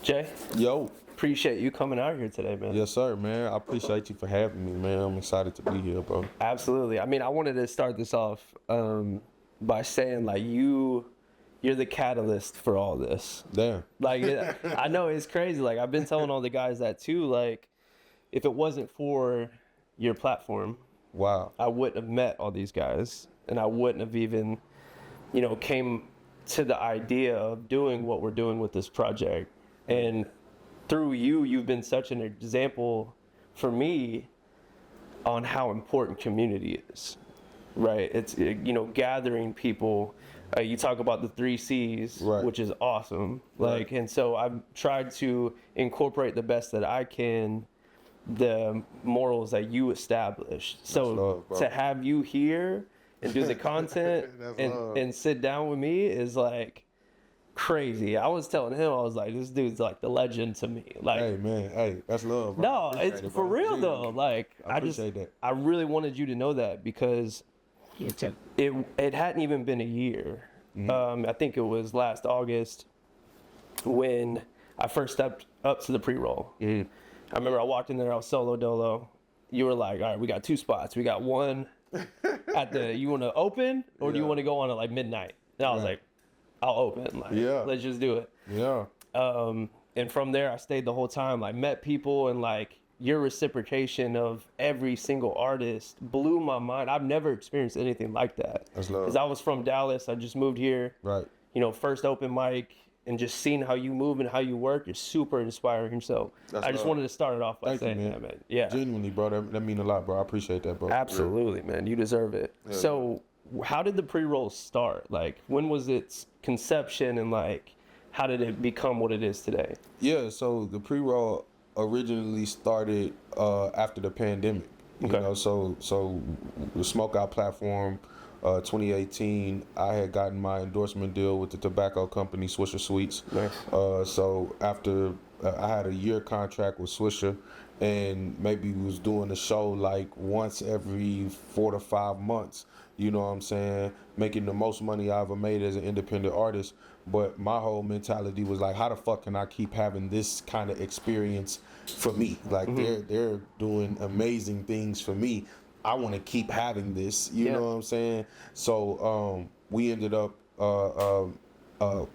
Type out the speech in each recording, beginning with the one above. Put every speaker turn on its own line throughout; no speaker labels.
Jay,
Yo.
appreciate you coming out here today, man.
Yes, sir, man. I appreciate you for having me, man. I'm excited to be here, bro.
Absolutely. I mean, I wanted to start this off by saying, like, you're the catalyst for all this.
Damn.
Like, I know it's crazy. Like, I've been telling all the guys that too. Like, if it wasn't for your platform,
Wow.
I wouldn't have met all these guys, and I wouldn't have even, came to the idea of doing what we're doing with this project. And through you, you've been such an example for me on how important community is, right? It's, gathering people. You talk about the 3 C's,
Right.
which is awesome.
Right.
And so I've tried to incorporate the best that I can, the morals that you established. So
love, bro.
to have you here and do the content and sit down with me is like crazy. I was telling him, I was like, this dude's like the legend to me. Like,
Hey, man. Hey, that's love, bro.
no,
Appreciate
it's
it,
for
bro.
real
Yeah.
though. Like,
I appreciate that.
I really wanted you to know that because it hadn't even been a year. I think it was last August when I first stepped up to the pre-roll. I remember I walked in there, I was solo dolo. You were like, all right, we got 2 spots. We got one at you want to open or do you want to go on at like midnight? And I was like, I'll open. Like, let's just do it.
Yeah.
And from there, I stayed the whole time. I met people, and like your reciprocation of every single artist blew my mind. I've never experienced anything like that.
That's love.
Because I was from Dallas. I just moved here.
Right.
First open mic, and just seeing how you move and how you work is super inspiring. So I just wanted to start it off by saying that, man. Yeah.
Genuinely, bro. That mean a lot, bro. I appreciate that, bro.
Absolutely, man. You deserve it.
Yeah.
So how did the pre-roll start? Like, when was its conception, and like, how did it become what it is today?
Yeah, so the pre-roll originally started after the pandemic. You know, so the Smoke Out platform, 2018, I had gotten my endorsement deal with the tobacco company Swisher Sweets.
Nice.
So after I had a year contract with Swisher, and maybe was doing a show like once every 4 to 5 months. You know what I'm saying? Making the most money I ever made as an independent artist. But my whole mentality was like, how the fuck can I keep having this kind of experience for me? Like they're doing amazing things for me. I want to keep having this. You know what I'm saying? So we ended up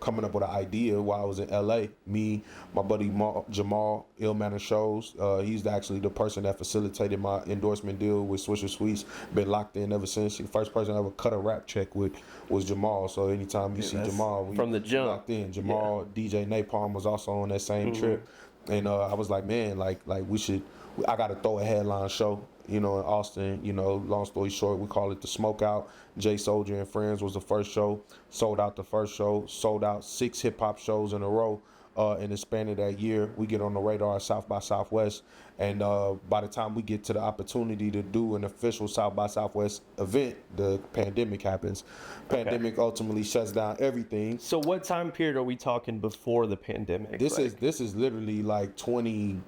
coming up with an idea while I was in LA. Me, my buddy Jamal, Ill Manner Shows. He's actually the person that facilitated my endorsement deal with Swisher Sweets. Been locked in ever since. The first person I ever cut a rap check with was Jamal. So anytime you see Jamal, we
from the jump
locked in. Jamal, DJ Napalm was also on that same trip. And I was like, man, like we should. I got to throw a headline show. In Austin, long story short, we call it the Smoke Out. J Soulja and Friends was the first show. Sold out the first show. Sold out 6 hip-hop shows in a row. In the span of that year, we get on the radar at South by Southwest. And by the time we get to the opportunity to do an official South by Southwest event, the pandemic happens. Pandemic ultimately shuts down everything.
So what time period are we talking before the pandemic?
This is literally like 20,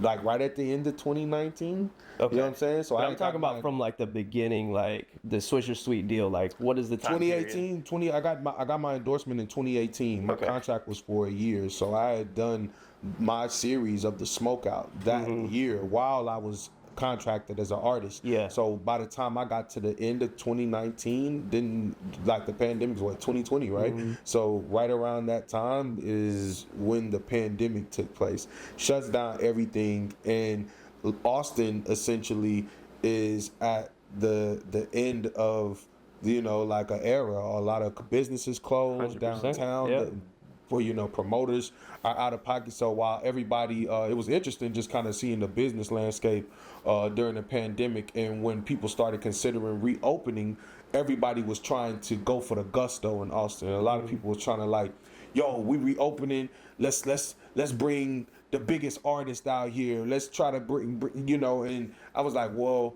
like right at the end of 2019.
Okay.
You know what I'm saying? So
I'm talking about from like the beginning, like the Swisher Sweet deal. Like, what is the time
2018
period?
I got my endorsement in 2018. My contract was for a year, so I had done my series of the Smoke Out that year while I was contracted as an artist.
Yeah.
So by the time I got to the end of 2019, then like the pandemic was 2020, right? So right around that time is when the pandemic took place. Shuts down everything, and Austin essentially is at the end of like an era. A lot of businesses closed
100%.
downtown.
Yeah.
For promoters are out of pocket. So while everybody, it was interesting just kind of seeing the business landscape during the pandemic, and when people started considering reopening, everybody was trying to go for the gusto in Austin. A lot of people was trying to like, yo, we reopening. Let's bring the biggest artist out here. Let's try to bring. And I was like, well,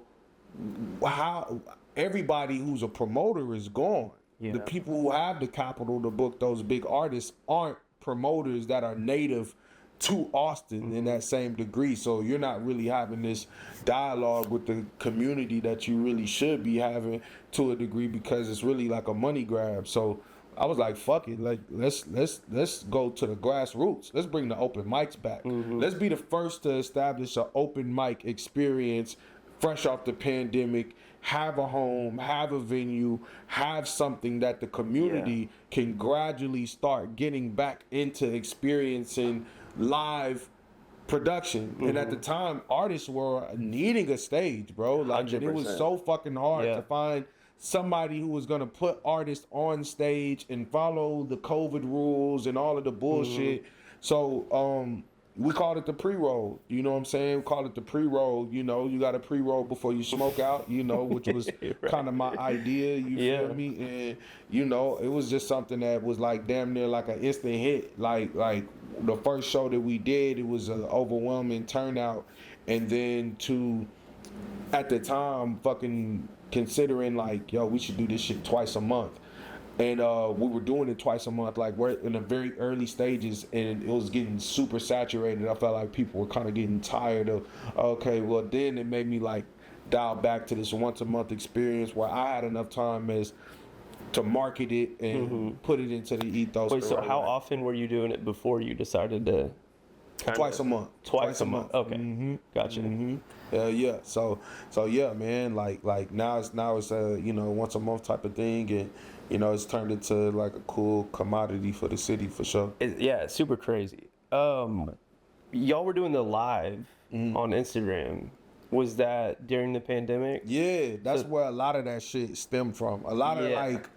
how everybody who's a promoter is gone.
Yeah.
The people who have the capital to book those big artists aren't promoters that are native to Austin in that same degree. So you're not really having this dialogue with the community that you really should be having to a degree, because it's really like a money grab. So I was like, fuck it, like let's go to the grassroots. Let's bring the open mics back. Let's be the first to establish an open mic experience, fresh off the pandemic. Have a home, have a venue, have something that the community can gradually start getting back into experiencing live production. And at the time, artists were needing a stage, bro. Like, and it was
100%.
so fucking hard to find somebody who was gonna put artists on stage and follow the COVID rules and all of the bullshit. So we called it the pre-roll. You know what I'm saying? We called it the pre-roll. You know, you got to pre-roll before you smoke out, you know, which was kind of my idea. You feel me? And, you know, it was just something that was like damn near like an instant hit. Like the first show that we did, it was an overwhelming turnout. And then at the time, fucking considering like, yo, we should do this shit twice a month. And we were doing it twice a month. Like, we're in the very early stages, and it was getting super saturated. I felt like people were kind of getting tired of, okay, well, then it made me like dial back to this once a month experience where I had enough time to market it and put it into the ethos.
Wait, so how often were you doing it before you decided to?
Twice a month.
Twice a month. Okay. Gotcha.
Yeah. So yeah, man. Like now it's you know, once a month type of thing, and you know, it's turned into like a cool commodity for the city for sure.
It's super crazy. Y'all were doing the live on Instagram. Was that during the pandemic?
Yeah, that's where a lot of that shit stemmed from. A lot of like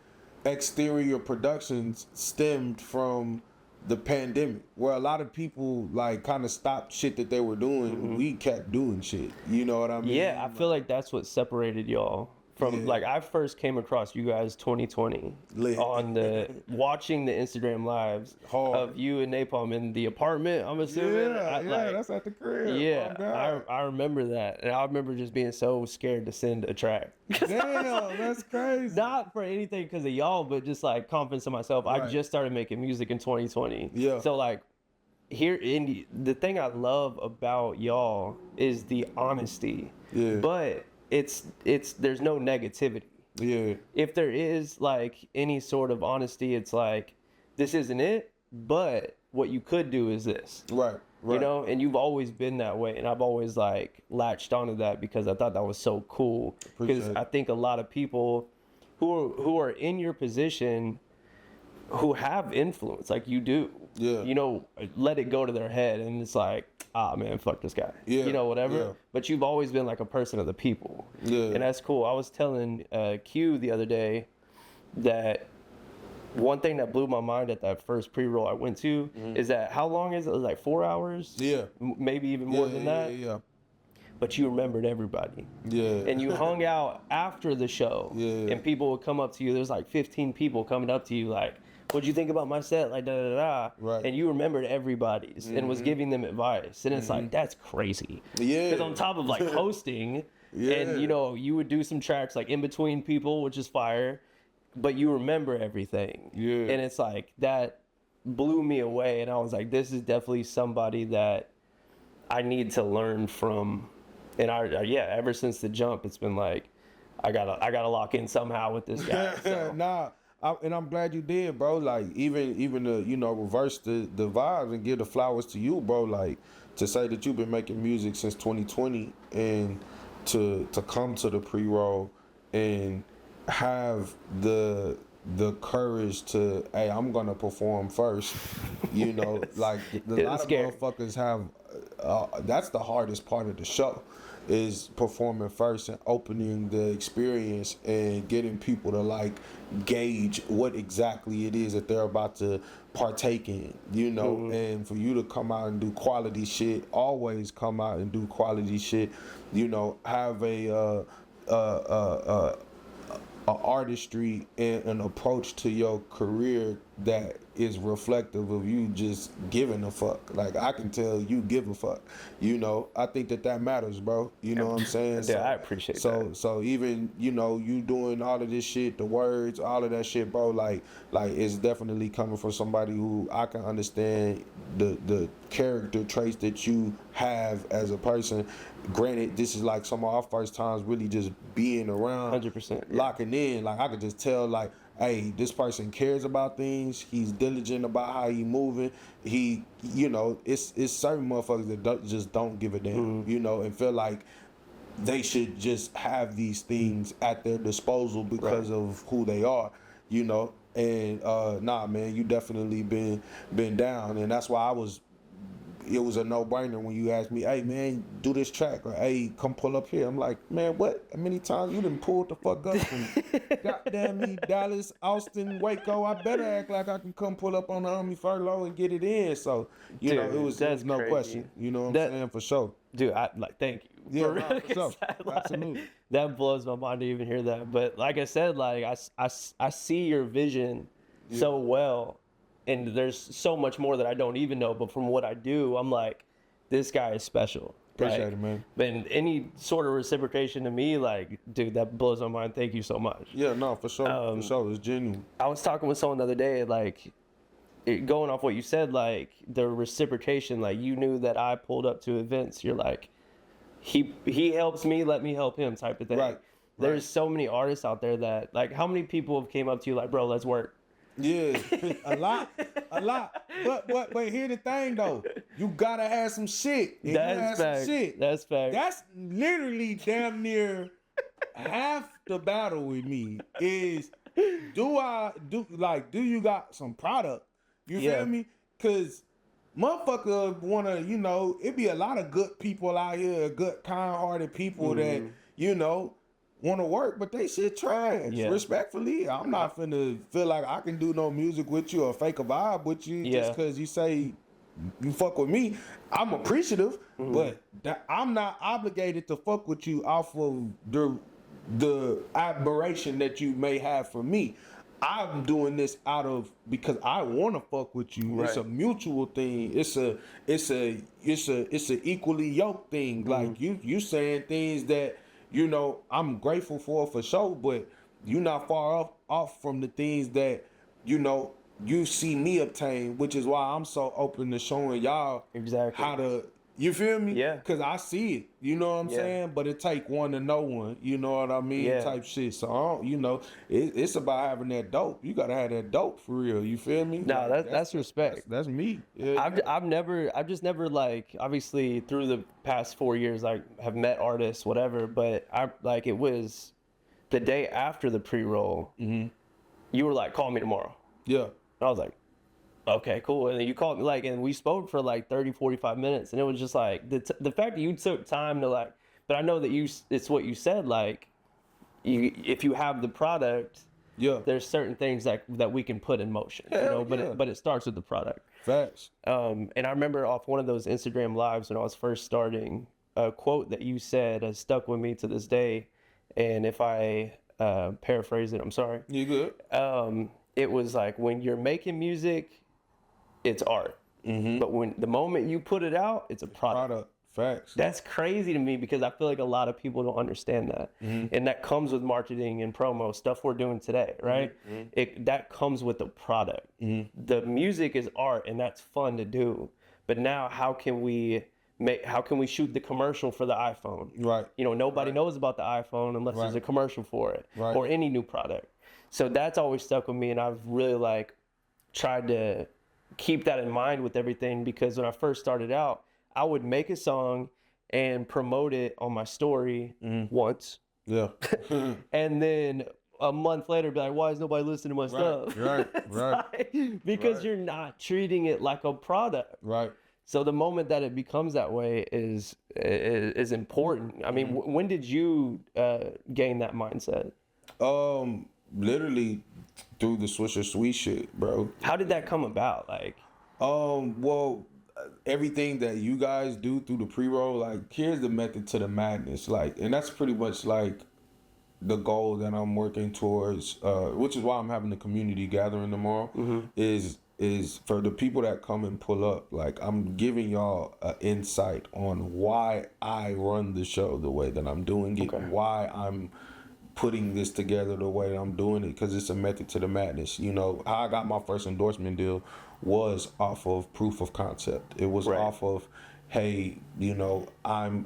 exterior productions stemmed from the pandemic, where a lot of people like kind of stopped shit that they were doing. We kept doing shit. You know what I mean?
Yeah, I feel like that's what separated y'all from like, I first came across you guys 2020 on the watching the Instagram lives of you and Napalm in the apartment, I'm assuming.
That's at the crib.
Yeah, I remember that, and I remember just being so scared to send a track.
Damn, that's crazy.
Not for anything because of y'all, but just like confidence in myself. I just started making music in 2020.
Yeah.
So like, here in the thing I love about y'all is the honesty.
Yeah.
But it's there's no negativity.
Yeah.
If there is like any sort of honesty, it's like, this isn't it, but what you could do is this.
Right.
You know, and you've always been that way, and I've always like latched onto that because I thought that was so cool. Because I think a lot of people who are in your position, who have influence like you do, you know, let it go to their head, and it's like, ah, man, fuck this guy, you know, whatever. But you've always been like a person of the people, and that's cool. I was telling Q the other day that one thing that blew my mind at that first pre-roll I went to is that, how long is it? It was like 4 hours?
Yeah.
Maybe even more than that?
Yeah.
But you remembered everybody.
Yeah.
And you hung out after the show.
Yeah.
And people would come up to you. There's like 15 people coming up to you like, what'd you think about my set? Like, da-da-da.
Right.
And you remembered everybody's and was giving them advice. And it's like, that's crazy.
Yeah.
Because on top of like hosting, and you know, you would do some tracks like in between people, which is fire, but you remember everything.
Yeah.
And it's like, that blew me away. And I was like, this is definitely somebody that I need to learn from. And ever since the jump, it's been like, I gotta lock in somehow with this guy. So.
And I'm glad you did, bro. Like, even to, you know, reverse the vibes and give the flowers to you, bro. Like, to say that you've been making music since 2020 and to come to the pre-roll and have the courage to, hey, I'm gonna perform first. You know, like a lot of motherfuckers have. That's the hardest part of the show, is performing first and opening the experience and getting people to like gauge what exactly it is that they're about to partake in, you know. And for you to come out and do quality shit, always come out and do quality shit, you know, have a artistry and an approach to your career that is reflective of you just giving a fuck. Like, I can tell you give a fuck, you know. I think that matters, bro. You know what I'm saying?
Yeah, I appreciate that.
So even, you know, you doing all of this shit, the words, all of that shit, bro, like it's definitely coming from somebody who I can understand the character traits that you have as a person. Granted, this is like some of our first times really just being around,
100%,
locking in. Like I could just tell, like, hey, this person cares about things. He's diligent about how he moving. He, you know, it's certain motherfuckers that just don't give a damn, you know, and feel like they should just have these things at their disposal because of who they are, you know. And nah, man, you definitely been down, and that's why it was a no-brainer when you asked me, hey man, do this track, or hey, come pull up here. I'm like, man, what? How many times you done pulled the fuck up from goddamn me, Dallas, Austin, Waco? I better act like I can come pull up on the Army Furlow and get it in. So, you know, it was no
crazy.
question. You know what I'm saying? For sure.
Dude, I like, thank you.
Yeah, nah, for sure. Absolutely.
That blows my mind to even hear that. But like I said, like I see your vision so well. And there's so much more that I don't even know, but from what I do, I'm like, this guy is special.
Appreciate it, man.
And any sort of reciprocation to me, like, dude, that blows my mind. Thank you so much.
Yeah, no, for sure. For sure. It's genuine.
I was talking with someone the other day, like, going off what you said, like, the reciprocation, like, you knew that I pulled up to events. You're like, he helps me, let me help him type of thing.
Right.
There's so many artists out there that, like, how many people have came up to you like, bro, let's work?
Yeah, a lot. But here's the thing though, you gotta have some shit. If
That's fact. That's fact.
That's literally damn near half the battle with me. Is do you got some product? You feel me? Cause motherfucker wanna, you know, it be a lot of good people out here, good kind-hearted people that, you know, want to work, but they shit trash.
Yeah.
Respectfully, I'm not finna feel like I can do no music with you or fake a vibe with you just because you say you fuck with me. I'm appreciative, but I'm not obligated to fuck with you off of the admiration that you may have for me. I'm doing this out of because I want to fuck with you. Right. It's a mutual thing. It's a equally yoked thing. Like you saying things that, you know, I'm grateful for sure, but you're not far off from the things that, you know, you see me obtain, which is why I'm so open to showing y'all how to, you feel me?
Yeah.
Because I see it, you know what I'm saying? But it take one to know one, you know what I mean? Type shit. So, I don't, you know, it's about having that dope. You got to have that dope for real, you feel me?
No, that's respect.
That's me. Yeah.
I've just never, like, obviously through the past 4 years, like, have met artists, whatever, but it was the day after the pre-roll, you were like, call me tomorrow.
Yeah.
And I was like, okay, cool. And then you called me, like, and we spoke for like 30, 45 minutes. And it was just like, the fact that you took time to, like, but I know that it's what you said, like, if you have the product, there's certain things that we can put in motion, you know, but it starts with the product.
Facts.
And I remember off one of those Instagram lives when I was first starting, a quote that you said has stuck with me to this day. And if I paraphrase it, I'm sorry.
You good?
It was like, when you're making music, it's art. But when the moment you put it out, it's a product.
Facts.
That's crazy to me because I feel like a lot of people don't understand that. And that comes with marketing and promo, stuff we're doing today, right? That comes with the product. The music is art and that's fun to do. But now how can we shoot the commercial for the iPhone?
Right.
You know, nobody knows about the iPhone unless there's a commercial for it or any new product. So that's always stuck with me, and I've really, like, tried to keep that in mind with everything, because when I first started out, I would make a song and promote it on my story once. Yeah. And then a month later, be like, why is nobody listening to my stuff? Right. Because you're not treating it like a product. Right. So the moment that it becomes that way is important. I mean, when did you gain that mindset?
Literally through the Swisher Sweet shit, bro.
How did that come about? Like,
well, everything that you guys do through the pre-roll, like, here's the method to the madness, like, and that's pretty much like the goal that I'm working towards, which is why I'm having the community gathering tomorrow. Is for the people that come and pull up, like, I'm giving y'all an insight on why I run the show the way that I'm doing it, why I'm putting this together the way I'm doing it, because it's a method to the madness. You know, how I got my first endorsement deal was off of proof of concept. It was off of, hey, you know, I'm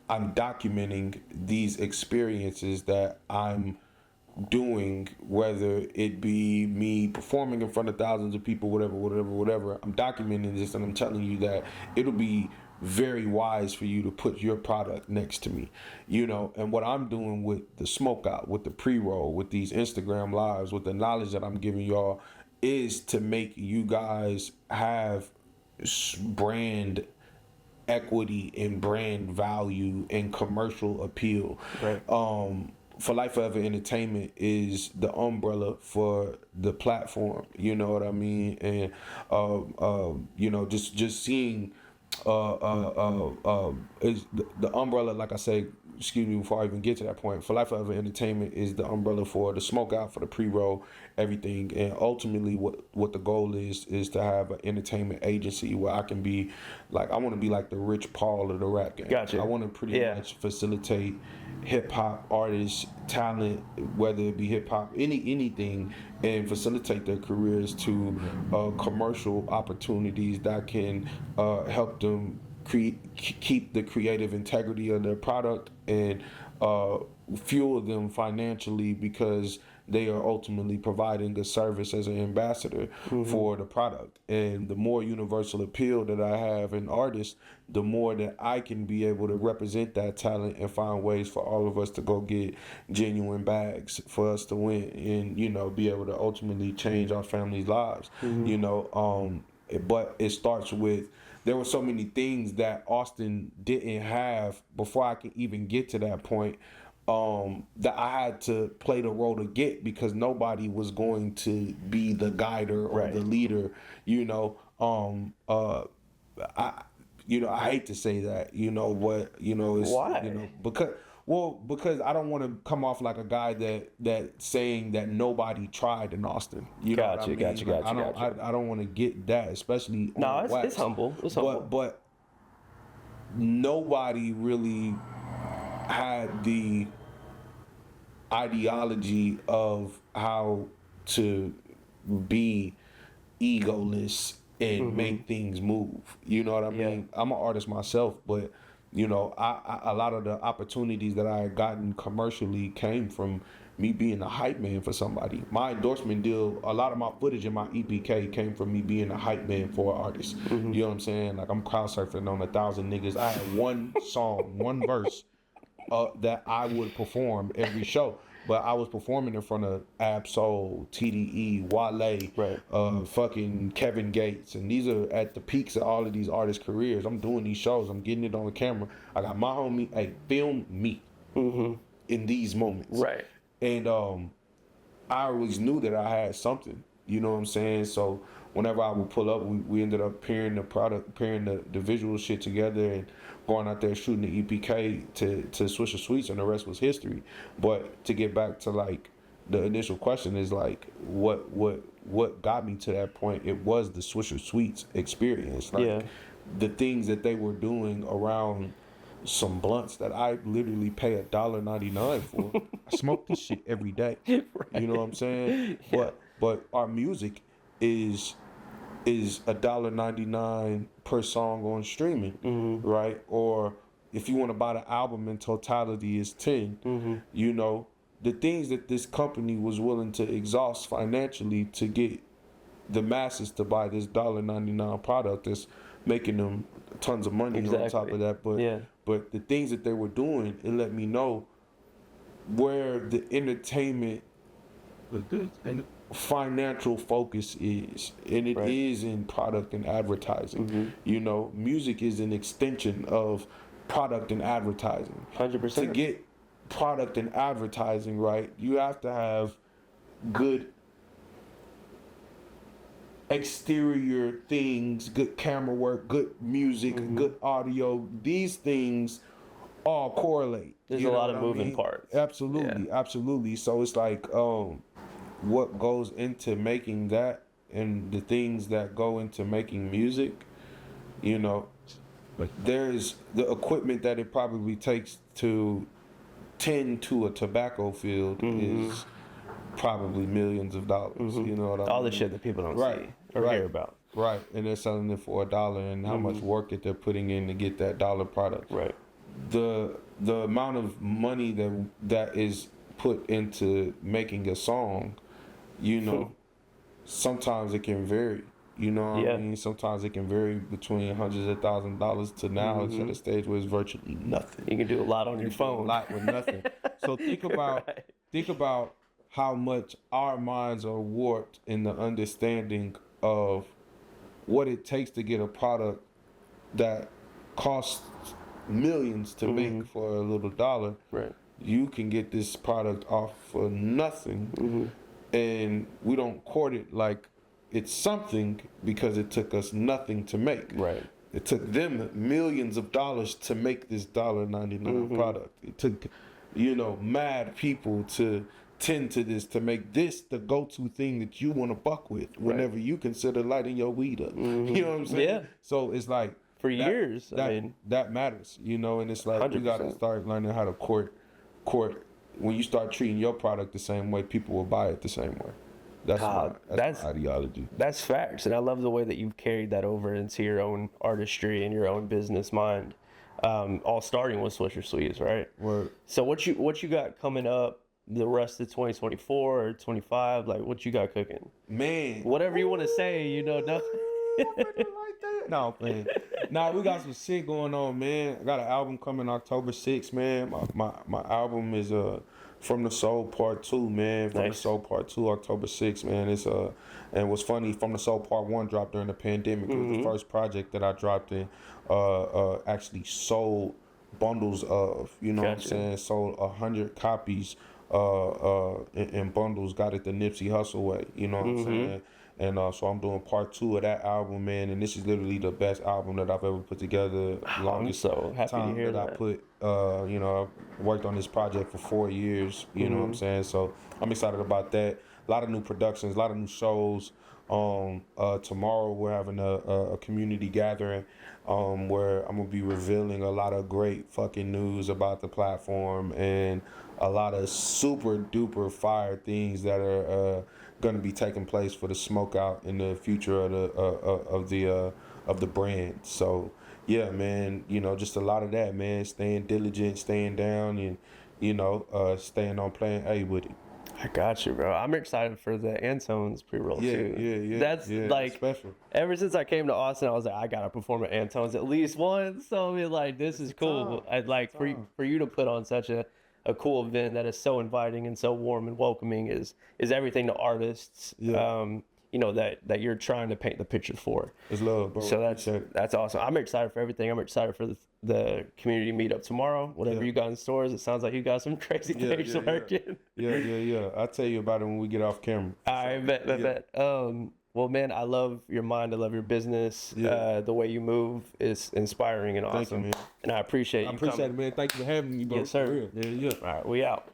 documenting these experiences that I'm doing, whether it be me performing in front of thousands of people, whatever. I'm documenting this, and I'm telling you that it'll be very wise for you to put your product next to me, you know. And what I'm doing with the smoke out, with the pre-roll, with these Instagram lives, with the knowledge that I'm giving y'all, is to make you guys have brand equity and brand value and commercial appeal. For Life Forever Entertainment is the umbrella for the platform, you know what I mean? And you know, just seeing is the umbrella, like I say, excuse me, before I even get to that point, For Life Forever Entertainment is the umbrella for the smoke out, for the pre-roll, everything. And ultimately what the goal is to have an entertainment agency where I can be like, I want to be like the Rich Paul of the rap game.
Gotcha.
I want to pretty much facilitate hip hop artists, talent, whether it be hip hop, anything, and facilitate their careers to commercial opportunities that can help them keep the creative integrity of their product and fuel them financially, because they are ultimately providing a service as an ambassador for the product. And the more universal appeal that I have in artists, the more that I can be able to represent that talent and find ways for all of us to go get genuine bags for us to win, and, you know, be able to ultimately change our families' lives. You know, but it starts with, there were so many things that Austin didn't have before I could even get to that point, that I had to play the role to get, because nobody was going to be the guider or the leader, you know. I hate to say that, you know, but, you know, it's,
why?
You know, because I don't want to come off like a guy that saying that nobody tried in Austin. You know what I mean?
Gotcha.
I don't want to get that, especially
no, it's humble. It's humble.
But nobody really had the ideology of how to be egoless and make things move. You know what I mean? I'm an artist myself, but, you know, I a lot of the opportunities that I had gotten commercially came from me being a hype man for somebody. My endorsement deal, a lot of my footage in my EPK came from me being a hype man for an artist. You know what I'm saying? Like, I'm crowd surfing on 1,000 niggas. I had one song, one verse that I would perform every show. But I was performing in front of Ab-Soul, TDE, Wale, fucking Kevin Gates. And these are at the peaks of all of these artists' careers. I'm doing these shows. I'm getting it on the camera. I got my homie, hey, film me in these moments. And I always knew that I had something. You know what I'm saying? So whenever I would pull up, we ended up pairing the visual shit together and going out there shooting the EPK to Swisher Sweets, and the rest was history. But to get back to, like, the initial question is, like, what got me to that point? It was the Swisher Sweets experience. Like, the things that they were doing around some blunts that I literally pay $1.99 for. I smoke this shit every day. You know what I'm saying? But our music is $1.99 per song on streaming, right? Or if you want to buy the album in totality, is $10. You know, the things that this company was willing to exhaust financially to get the masses to buy this $1.99 product that's making them tons of money on top of that. But the things that they were doing, it let me know where the entertainment financial focus is, and it is in product and advertising. You know, music is an extension of product and advertising.
100%.
To get product and advertising right, you have to have good exterior things, good camera work, good music, good audio. These things all correlate.
There's a lot of moving parts.
Absolutely. So it's like, what goes into making that and the things that go into making music, you know, there's the equipment that it probably takes to tend to a tobacco field is probably millions of dollars. You know what I mean?
All the shit that people don't see or hear about.
Right, and they're selling it for $1, and how much work that they're putting in to get that dollar product.
Right.
The amount of money that is put into making a song, you know, sometimes it can vary. You know what I mean? Sometimes it can vary between hundreds of thousands of dollars to now it's at a stage where it's virtually nothing.
You can do a lot on your phone.
A lot with nothing. So think about how much our minds are warped in the understanding of what it takes to get a product that costs millions to make for a little dollar.
Right.
You can get this product off for nothing, and we don't court it like it's something because it took us nothing to make.
Right.
It took them millions of dollars to make this $1.99 product. It took, you know, mad people to tend to this, to make this the go-to thing that you want to buck with whenever you consider lighting your weed up. You know what I'm saying?
Yeah.
So it's like
for years,
that matters, you know, and it's like
100%.
you got to start learning how to court. When you start treating your product the same way, people will buy it the same way. That's my ideology.
That's facts, and I love the way that you've carried that over into your own artistry and your own business mind. All starting with Swisher Sweets, right?
Word.
So what you got coming up? The rest of 2024 or 25, like what you got cooking?
Man,
whatever you want to say, you know. No,
no, man. Nah, we got some shit going on, man. I got an album coming October 6th, man. My album is From the Soul Part 2, man. From the Soul Part 2, October 6th, man. It's and what's funny, From the Soul Part 1 dropped during the pandemic. It was the first project that I dropped in. Actually sold bundles of, you know what I'm saying? Sold 100 copies in bundles, got it the Nipsey Hussle way, you know what I'm saying? And so I'm doing part 2 of that album, man, and this is literally the best album that I've ever put together. Longest
I'm so happy
time
to hear that.
I put, you know, I worked on this project for 4 years, you know what I'm saying? So I'm excited about that. A lot of new productions, a lot of new shows. Tomorrow we're having a community gathering where I'm gonna be revealing a lot of great fucking news about the platform and a lot of super duper fire things that are gonna be taking place for the smoke out in the future of the brand. So yeah, man, you know, just a lot of that, man. Staying diligent, staying down, and you know, staying on plan A with it.
I got you, bro. I'm excited for the Antone's pre-roll too.
Yeah.
That's like
special.
Ever since I came to Austin, I was like, I gotta perform at Antone's at least once. So I mean, like, this is cool. I'd like for you to put on such a cool event that is so inviting and so warm and welcoming is everything to artists. You know, that you're trying to paint the picture for.
It's love, bro.
So that's awesome. I'm excited for everything. I'm excited for the community meetup tomorrow. Whatever you got in stores, it sounds like you got some crazy things working.
Yeah. I'll tell you about it when we get off camera.
All right, bet. Well, man, I love your mind. I love your business. The way you move is inspiring and awesome.
Thank you, man.
And I appreciate you.
I appreciate it, man. Thank you for having me, bro.
Yes, sir.
Yeah.
All right, we out.